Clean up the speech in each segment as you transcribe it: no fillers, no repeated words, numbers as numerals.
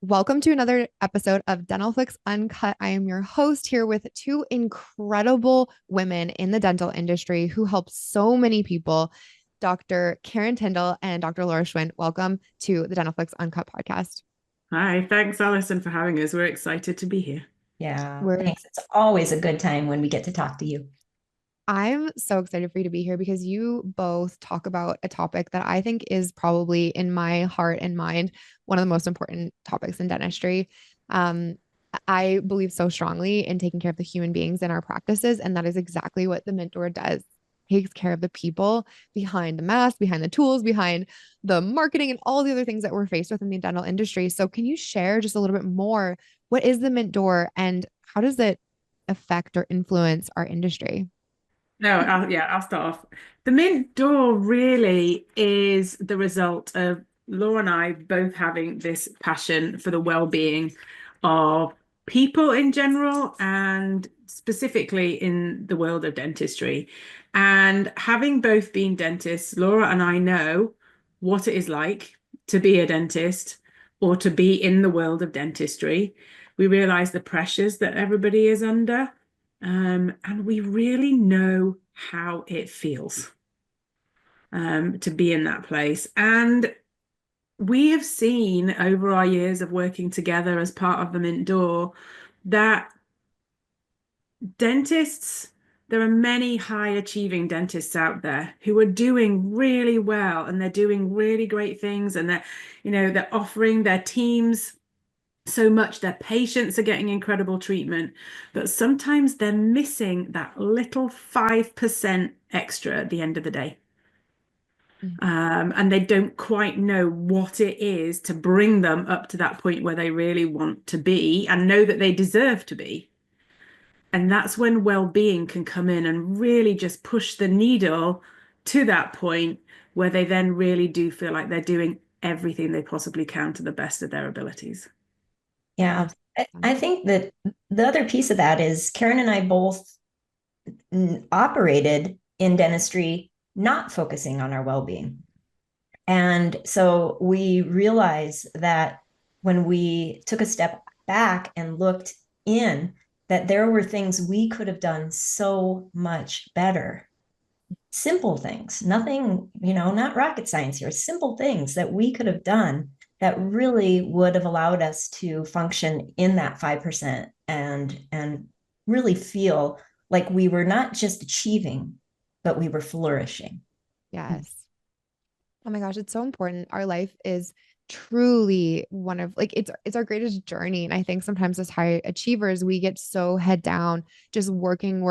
Welcome to another episode of Dentalflix Uncut. I am your host here with two incredible women in the dental industry who help so many people, Dr. Karen Tindall and Dr. Laura Schwindt. Welcome to the Dentalflix Uncut podcast. Hi, thanks, Allison, for having us. We're excited to be here. Yeah, We're thanks. It's always a good time when we get to talk to you. I'm so excited for you to be here because you both talk about a topic that I think is probably in my heart and mind one of the most important topics in dentistry. Um, I believe so strongly in taking care of the human beings in our practices, and that is exactly what the mentor does. Takes care of the people behind the mask, behind the tools, behind the marketing, and all the other things that we're faced with in the dental industry. So, can you share just a little bit more? What is the mentor, and how does it affect or influence our industry? No, I'll start off. The Mint Door really is the result of Laura and I both having this passion for the well-being of people in general and specifically in the world of dentistry. And having both been dentists, Laura and I know what it is like to be a dentist or to be in the world of dentistry. We realize the pressures that everybody is under. And we really know how it feels to be in that place. And we have seen over our years of working together as part of the Mint Door that dentists, there are many high achieving dentists out there who are doing really well and they're doing really great things and they're offering their teams so much. Their patients are getting incredible treatment, but sometimes they're missing that little 5% extra at the end of the day. Mm. And they don't quite know what it is to bring them up to that point where they really want to be and know that they deserve to be. And that's when well-being can come in and really just push the needle to that point where they then really do feel like they're doing everything they possibly can to the best of their abilities. Yeah, I think that the other piece of that is Karen and I both operated in dentistry, not focusing on our well-being. And so we realized that when we took a step back and looked in, that there were things we could have done so much better. Simple things, nothing, not rocket science here, simple things that we could have done that really would have allowed us to function in that 5% and really feel like we were not just achieving, but we were flourishing. Yes. Oh my gosh, it's so important. Our life is truly one of like it's our greatest journey. And I think sometimes as high achievers, we get so head down, just working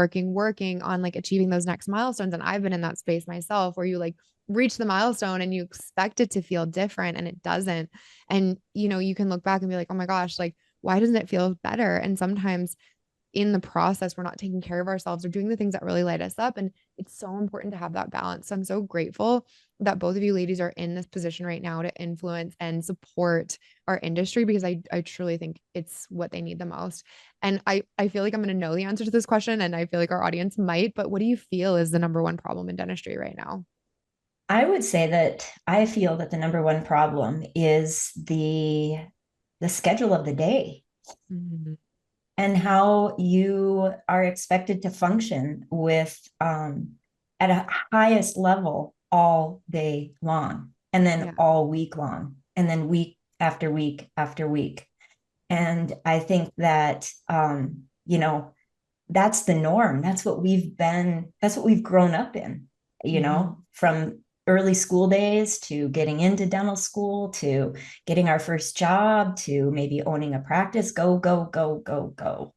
on like achieving those next milestones. And I've been in that space myself where you like reach the milestone and you expect it to feel different and it doesn't. And you can look back and be like, oh my gosh, like why doesn't it feel better? And sometimes in the process, we're not taking care of ourselves or doing the things that really light us up. And it's so important to have that balance. So I'm so grateful that both of you ladies are in this position right now to influence and support our industry because I truly think it's what they need the most. And I feel like I'm going to know the answer to this question and I feel like our audience might, but what do you feel is the number one problem in dentistry right now? I would say that I feel that the number one problem is the schedule of the day Mhm. and how you are expected to function with at a highest level all day long and then Yeah. all week long and then week after week after week. And I think that that's the norm. That's what we've grown up in, Mhm. from early school days to getting into dental school to getting our first job to maybe owning a practice. Go, go, go, go, go.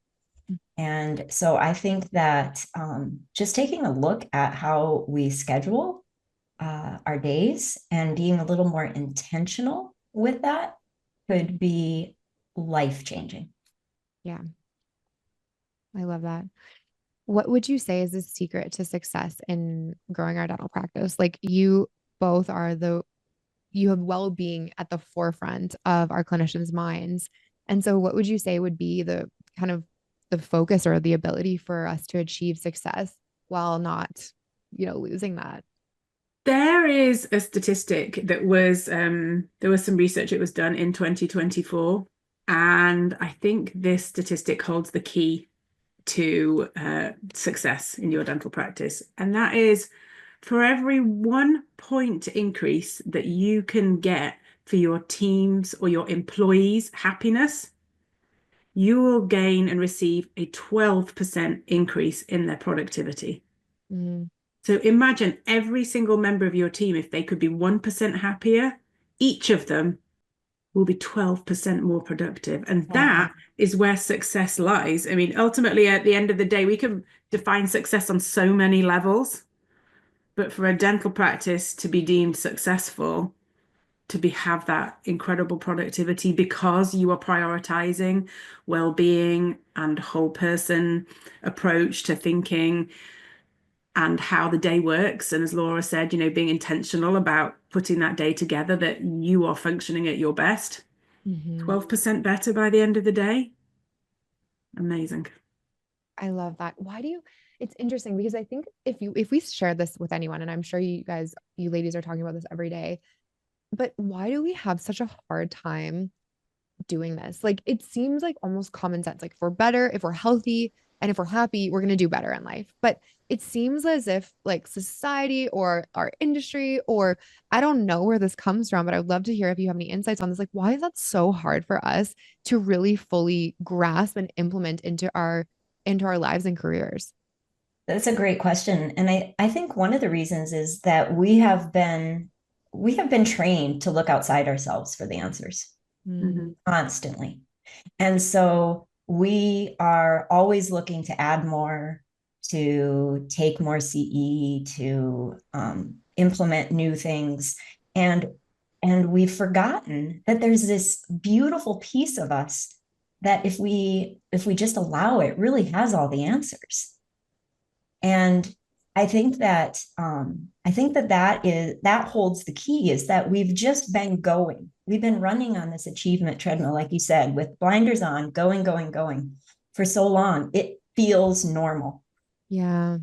And so I think that just taking a look at how we schedule our days and being a little more intentional with that could be life changing. Yeah. I love that. What would you say is the secret to success in growing our dental practice? Like you both are you have well-being at the forefront of our clinicians' minds. And so what would you say would be the kind of the focus or the ability for us to achieve success while not, losing that? There is a statistic that was there was some research that was done in 2024 And I think this statistic holds the key to success in your dental practice. And that is, for every 1 point increase that you can get for your team's or your employees' happiness, you will gain and receive a 12% increase in their productivity. Mm. So imagine every single member of your team, if they could be 1% happier, each of them will be 12% more productive. And that is where success lies. I mean, ultimately, at the end of the day, we can define success on so many levels. But for a dental practice to be deemed successful, to have that incredible productivity because you are prioritizing well-being and whole person approach to thinking and how the day works. And as Laura said, being intentional about putting that day together that you are functioning at your best. 12% better by the end of the day. Amazing. I love that. It's interesting because I think if we share this with anyone, and I'm sure you ladies are talking about this every day, but why do we have such a hard time doing this? Like, it seems like almost common sense. Like, if we're better, if we're healthy, and if we're happy, we're going to do better in life. But it seems as if like society or our industry, or I don't know where this comes from, but I would love to hear if you have any insights on this. Like, why is that so hard for us to really fully grasp and implement into our lives and careers? That's a great question. And I think one of the reasons is that we have been trained to look outside ourselves for the answers constantly. And so we are always looking to add more, to take more CE, to implement new things. And we've forgotten that there's this beautiful piece of us that if we just allow it, really has all the answers. And that holds the key, is that we've just been going. We've been running on this achievement treadmill, like you said, with blinders on, going for so long. It feels normal. Yeah.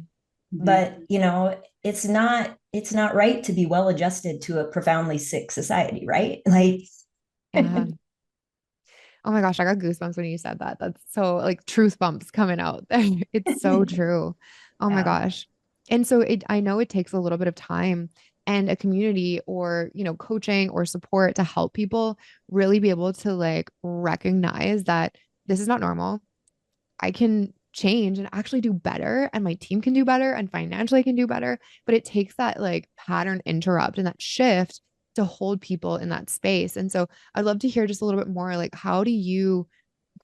But it's not right to be well adjusted to a profoundly sick society, right? Like, Yeah. Oh my gosh, I got goosebumps when you said that. That's so like truth bumps coming out. It's so true. Oh my yeah. gosh. And so I know it takes a little bit of time and a community or, coaching or support to help people really be able to like recognize that this is not normal. I can change and actually do better, and my team can do better, and financially I can do better. But it takes that like pattern interrupt and that shift to hold people in that space. And so I'd love to hear just a little bit more, like, how do you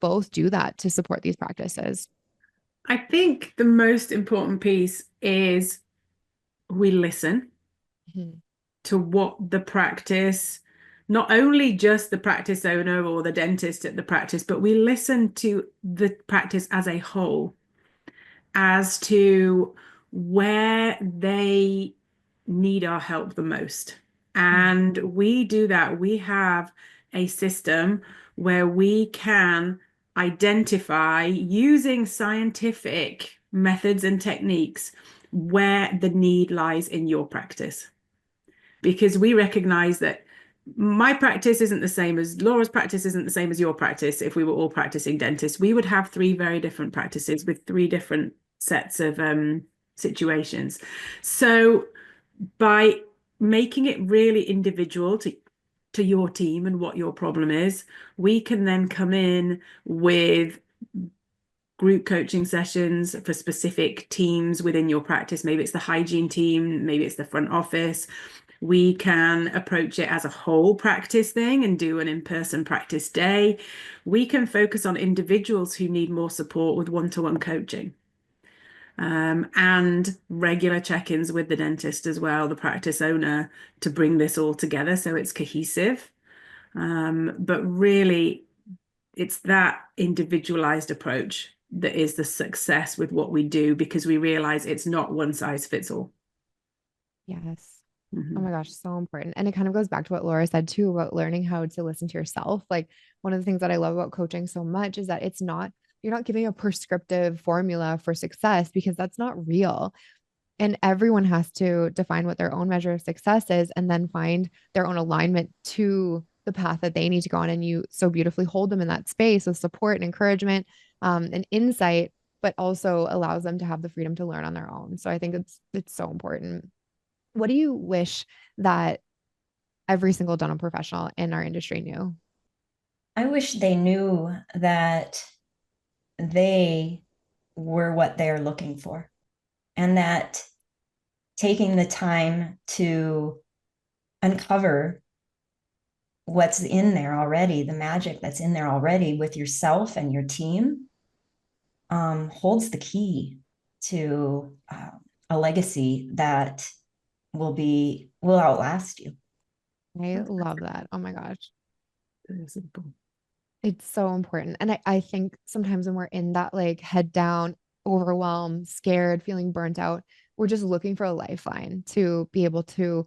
both do that to support these practices? I think the most important piece is we listen Mhm. to what the practice, not only just the practice owner or the dentist at the practice, but we listen to the practice as a whole, as to where they need our help the most. And we do that. We have a system where we can identify, using scientific methods and techniques, where the need lies in your practice. Because we recognize that my practice isn't the same as Laura's practice, isn't the same as your practice. If we were all practicing dentists, we would have three very different practices with three different sets of situations. So by making it really individual to your team and what your problem is, we can then come in with group coaching sessions for specific teams within your practice. Maybe it's the hygiene team, maybe it's the front office. We can approach it as a whole practice thing and do an in-person practice day. We can focus on individuals who need more support with one-to-one coaching. And regular check-ins with the dentist as well, the practice owner, to bring this all together so it's cohesive. But really, it's that individualized approach that is the success with what we do, because we realize it's not one size fits all. Yes. Oh my gosh, so important. And it kind of goes back to what Laura said too about learning how to listen to yourself. Like, one of the things that I love about coaching so much is that you're not giving a prescriptive formula for success, because that's not real. And everyone has to define what their own measure of success is and then find their own alignment to the path that they need to go on. And you so beautifully hold them in that space with support and encouragement, and insight, but also allows them to have the freedom to learn on their own. So I think it's so important. What do you wish that every single dental professional in our industry knew? I wish they knew that they were what they're looking for, and that taking the time to uncover what's in there already, the magic that's in there already with yourself and your team, holds the key to a legacy that will outlast you. I love that. Oh my gosh. Very simple. It's so important. And I think sometimes when we're in that like head down, overwhelmed, scared, feeling burnt out, we're just looking for a lifeline to be able to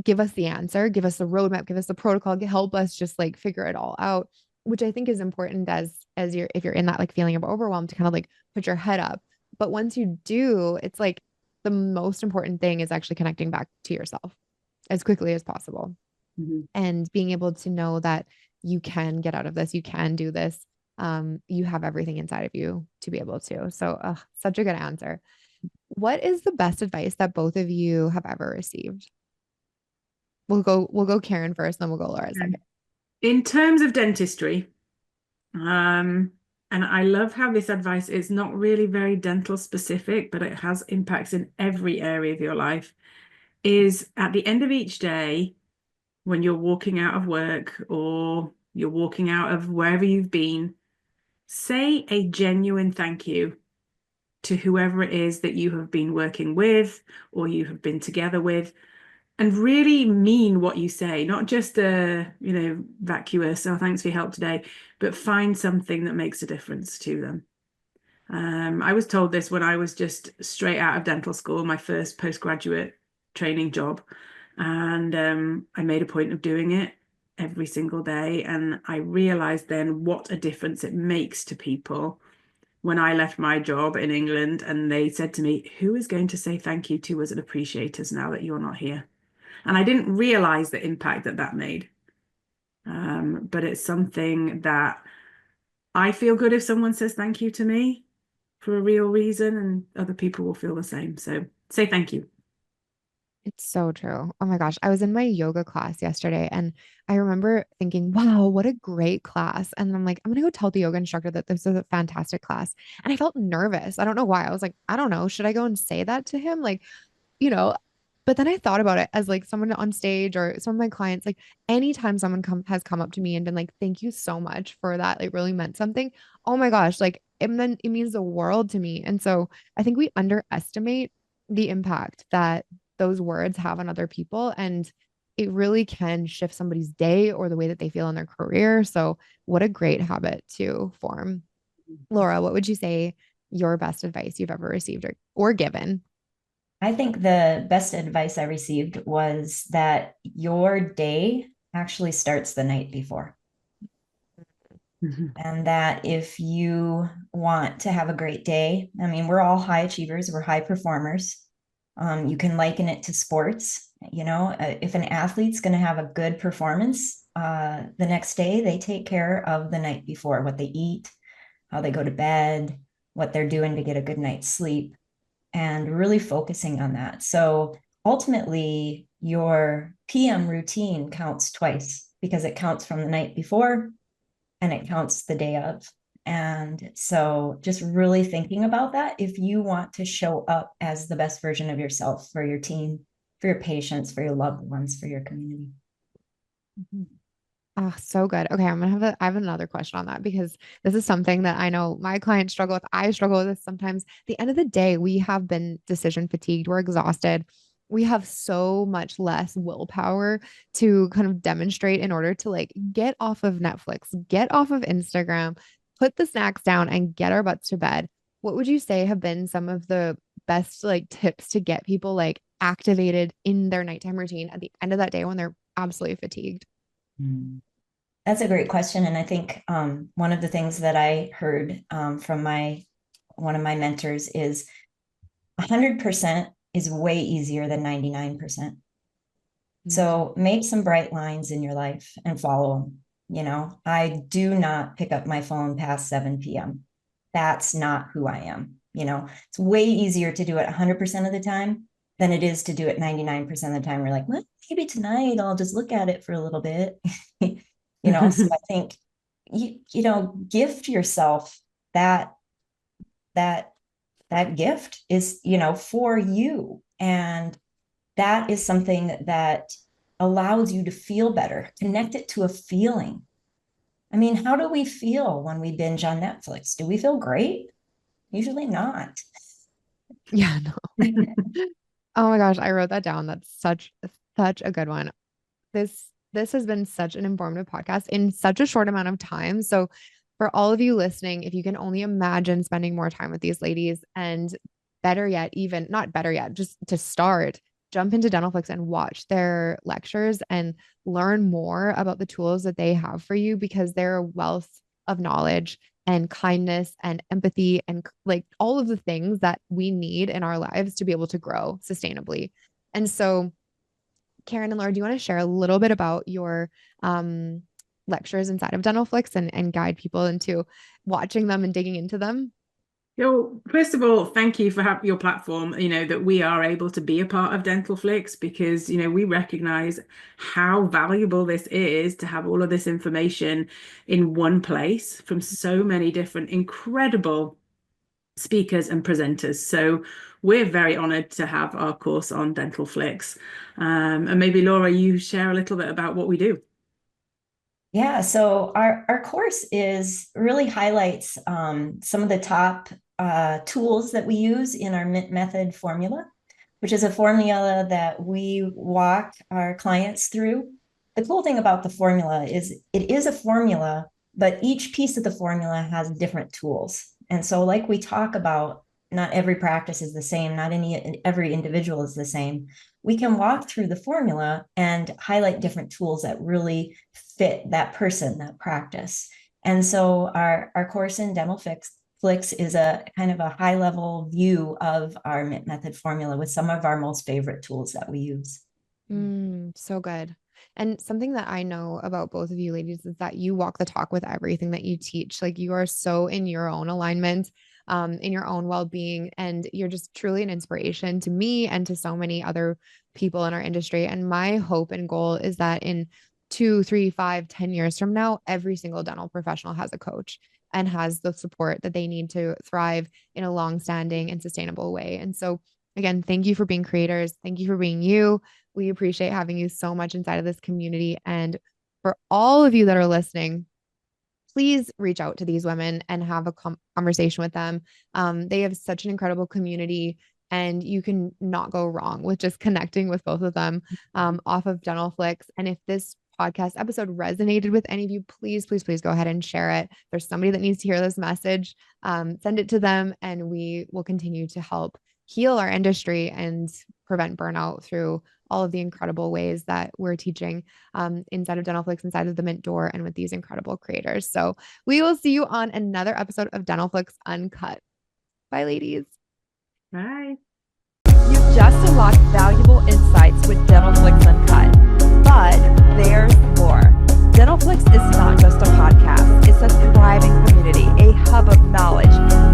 give us the answer, give us the roadmap, give us the protocol, help us just like figure it all out, which I think is important as you're if you're in that like feeling of overwhelm to kind of like put your head up. But once you do, it's like the most important thing is actually connecting back to yourself as quickly as possible, Mm-hmm. and being able to know that you can get out of this, you can do this. You have everything inside of you to be able to. So, such a good answer. What is the best advice that both of you have ever received? We'll go Karen first, then we'll go Laura second. In terms of dentistry, and I love how this advice is not really very dental specific, but it has impacts in every area of your life, is at the end of each day, when you're walking out of work or you're walking out of wherever you've been, say a genuine thank you to whoever it is that you have been working with or you have been together with, and really mean what you say, not just vacuous, oh, thanks for your help today, but find something that makes a difference to them. I was told this when I was just straight out of dental school, my first postgraduate training job. And I made a point of doing it every single day. And I realized then what a difference it makes to people when I left my job in England and they said to me, who is going to say thank you to us and appreciate us now that you're not here? And I didn't realize the impact that made. But it's something that I feel good if someone says thank you to me for a real reason, and other people will feel the same. So say thank you. It's so true. Oh my gosh. I was in my yoga class yesterday and I remember thinking, wow, what a great class. And I'm like, I'm going to go tell the yoga instructor that this is a fantastic class. And I felt nervous. I don't know why. I was like, I don't know. Should I go and say that to him? Like, you know, but then I thought about it as like someone on stage or some of my clients, like anytime someone has come up to me and been like, thank you so much for that, like really meant something. Oh my gosh, like it means the world to me. And so I think we underestimate the impact that those words have on other people. And it really can shift somebody's day or the way that they feel in their career. So what a great habit to form. Laura, what would you say your best advice you've ever received or given? I think the best advice I received was that your day actually starts the night before. Mm-hmm. And that if you want to have a great day, I mean, we're all high achievers, we're high performers. You can liken it to sports. If an athlete's going to have a good performance the next day, they take care of the night before, what they eat, how they go to bed, what they're doing to get a good night's sleep, and really focusing on that. So ultimately, your PM routine counts twice because it counts from the night before and it counts the day of. And so just really thinking about that, if you want to show up as the best version of yourself for your team, for your patients, for your loved ones, for your community. Oh, so good. Okay, I have another question on that because this is something that I know my clients struggle with. I struggle with this sometimes. At the end of the day, we have been decision fatigued. We're exhausted. We have so much less willpower to kind of demonstrate in order to like get off of Netflix, get off of Instagram, put the snacks down and get our butts to bed. What would you say have been some of the best like tips to get people like activated in their nighttime routine at the end of that day when they're absolutely fatigued? That's a great question. And I think one of the things that I heard from one of my mentors is 100% is way easier than 99%. So make some bright lines in your life and follow them. You know, I do not pick up my phone past 7 p.m. That's not who I am. You know, it's way easier to do it 100% of the time than it is to do it 99% of the time. We're like, well, maybe tonight I'll just look at it for a little bit. You know, so I think, you know, gift yourself that gift is, you know, for you. And that is something that allows you to feel better. Connect it to a feeling. I mean, how do we feel when we binge on Netflix? Do we feel great? Usually not. Yeah, no. Oh my gosh, I wrote that down. That's such a good one. This has been such an informative podcast in such a short amount of time. So for all of you listening, if you can only imagine spending more time with these ladies, and better yet, even not better yet, just to start, jump into Dentalflix and watch their lectures and learn more about the tools that they have for you, because they're a wealth of knowledge and kindness and empathy and like all of the things that we need in our lives to be able to grow sustainably. And so, Karen and Laura, do you want to share a little bit about your lectures inside of Dentalflix and guide people into watching them and digging into them? Well, first of all, thank you for your platform, you know, that we are able to be a part of Dentalflix, because, you know, we recognize how valuable this is to have all of this information in one place from so many different incredible speakers and presenters. So we're very honored to have our course on Dentalflix. And maybe Laura, you share a little bit about what we do. Yeah, so our course is really highlights some of the top tools that we use in our MINT method formula, which is a formula that we walk our clients through. The cool thing about the formula is it is a formula, but each piece of the formula has different tools. And so like we talk about, not every practice is the same, not every individual is the same. We can walk through the formula and highlight different tools that really fit that person, that practice. And so our course in Dentalflix is a kind of a high level view of our MINT method formula with some of our most favorite tools that we use. So good. And something that I know about both of you ladies is that you walk the talk with everything that you teach. Like you are so in your own alignment, in your own well-being, and you're just truly an inspiration to me and to so many other people in our industry. And my hope and goal is that in 2, 3, 5, 10 years from now, every single dental professional has a coach and has the support that they need to thrive in a long-standing and sustainable way. And so again, thank you for being creators. Thank you for being you. We appreciate having you so much inside of this community. And for all of you that are listening, please reach out to these women and have a conversation with them. They have such an incredible community, and you can not go wrong with just connecting with both of them off of Dentalflix. And if this podcast episode resonated with any of you, please go ahead and share it. If there's somebody that needs to hear this message, send it to them, and we will continue to help heal our industry and prevent burnout through all of the incredible ways that we're teaching inside of Dentalflix, inside of the MINT door, and with these incredible creators. So we will see you on another episode of Dentalflix Uncut. Bye, ladies. Bye. You've just unlocked valuable insights with Dentalflix Uncut, but there's more. Dentalflix is not just a podcast. It's a thriving community, a hub of knowledge,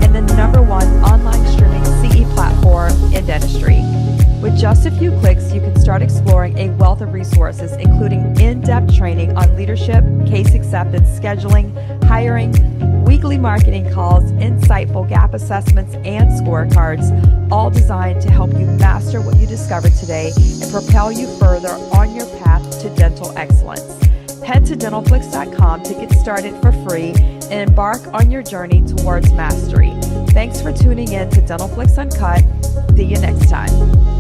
and the #1 online streaming CE platform in dentistry. With just a few clicks, you can start exploring a wealth of resources, including in-depth training on leadership, case acceptance, scheduling, hiring, weekly marketing calls, insightful gap assessments, and scorecards, all designed to help you master what you discovered today and propel you further on your path to dental excellence. Head to dentalflix.com to get started for free and embark on your journey towards mastery. Thanks for tuning in to Dentalflix Uncut. See you next time.